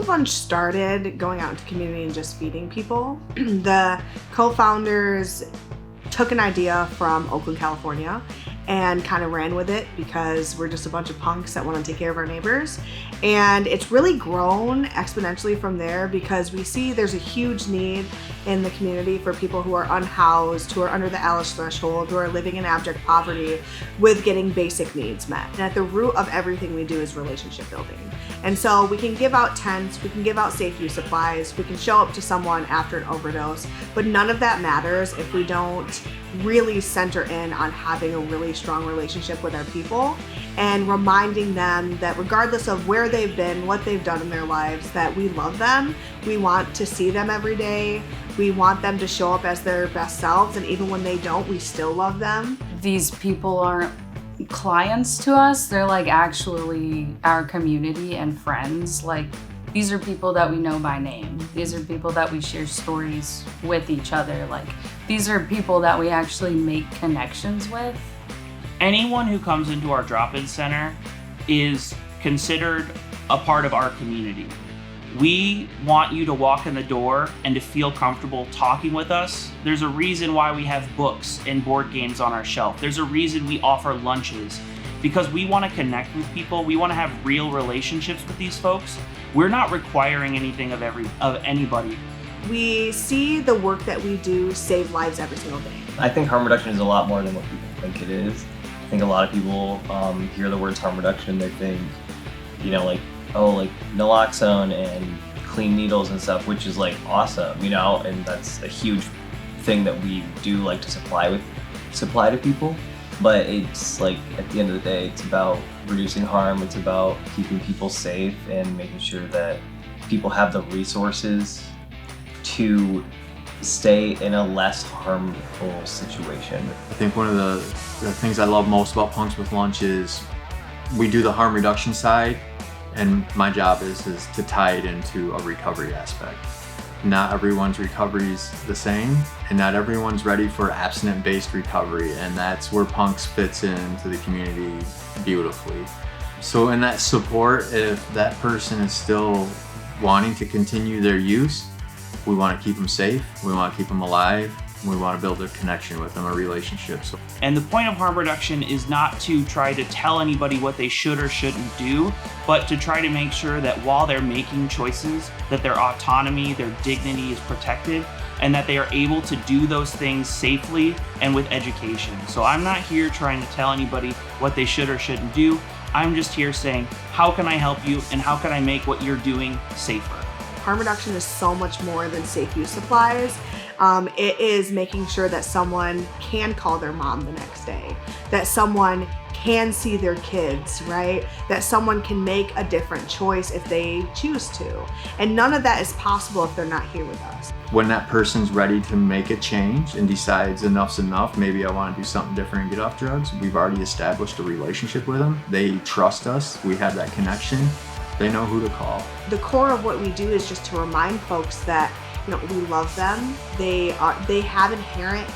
Food Lunch started going out into community and just feeding people. The co-founders took an idea from Oakland, California, and kind of ran with it because we're just a bunch of punks that want to take care of our neighbors. And it's really grown exponentially from there because we see there's a huge need in the community for people who are unhoused, who are under the ALICE threshold, who are living in abject poverty with getting basic needs met. And at the root of everything we do is relationship building. And so we can give out tents, we can give out safe use supplies, we can show up to someone after an overdose, but none of that matters if we don't really center in on having a really strong relationship with our people and reminding them that regardless of where they've been, what they've done in their lives, that we love them, we want to see them every day, we want them to show up as their best selves, and even when they don't, we still love them. These people aren't clients to us, they're like actually our community and friends. Like, these are people that we know by name. These are people that we share stories with each other. Like, these are people that we actually make connections with. Anyone who comes into our drop-in center is considered a part of our community. We want you to walk in the door and to feel comfortable talking with us. There's a reason why we have books and board games on our shelf. There's a reason we offer lunches, because we want to connect with people. We want to have real relationships with these folks. We're not requiring anything of anybody. We see the work that we do save lives every single day. I think harm reduction is a lot more than what people think it is. I think a lot of people hear the words harm reduction, they think, like naloxone and clean needles and stuff, which is like awesome, and that's a huge thing that we do like to supply to people. But it's like, at the end of the day, it's about reducing harm. It's about keeping people safe and making sure that people have the resources to stay in a less harmful situation. I think one of the things I love most about Punks with Lunch is we do the harm reduction side, and my job is to tie it into a recovery aspect. Not everyone's recovery is the same, and not everyone's ready for abstinent-based recovery, and that's where Punks fits into the community beautifully. So in that support, if that person is still wanting to continue their use, we want to keep them safe, we want to keep them alive, we want to build a connection with them, a relationship. And the point of harm reduction is not to try to tell anybody what they should or shouldn't do, but to try to make sure that while they're making choices, that their autonomy, their dignity is protected, and that they are able to do those things safely and with education. So I'm not here trying to tell anybody what they should or shouldn't do. I'm just here saying, how can I help you and how can I make what you're doing safer? Harm reduction is so much more than safe use supplies. It is making sure that someone can call their mom the next day, that someone can see their kids, right? That someone can make a different choice if they choose to. And none of that is possible if they're not here with us. When that person's ready to make a change and decides enough's enough, maybe I want to do something different and get off drugs, we've already established a relationship with them. They trust us, we have that connection, they know who to call. The core of what we do is just to remind folks that we love them. They have inherent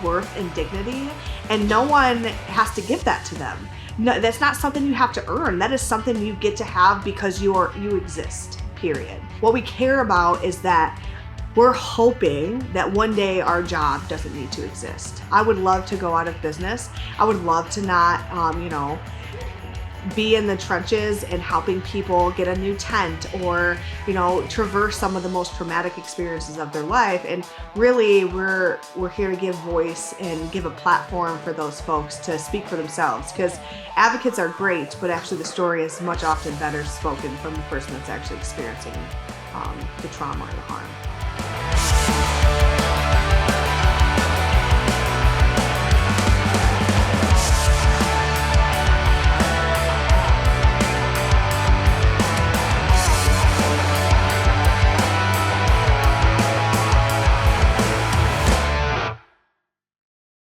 worth and dignity, and no one has to give that to them. No, that's not something you have to earn. That is something you get to have because you exist, period. What we care about is that we're hoping that one day our job doesn't need to exist. I would love to go out of business. I would love to not, be in the trenches and helping people get a new tent or, traverse some of the most traumatic experiences of their life. And really, we're here to give voice and give a platform for those folks to speak for themselves, because advocates are great, but actually the story is much often better spoken from the person that's actually experiencing the trauma or the harm.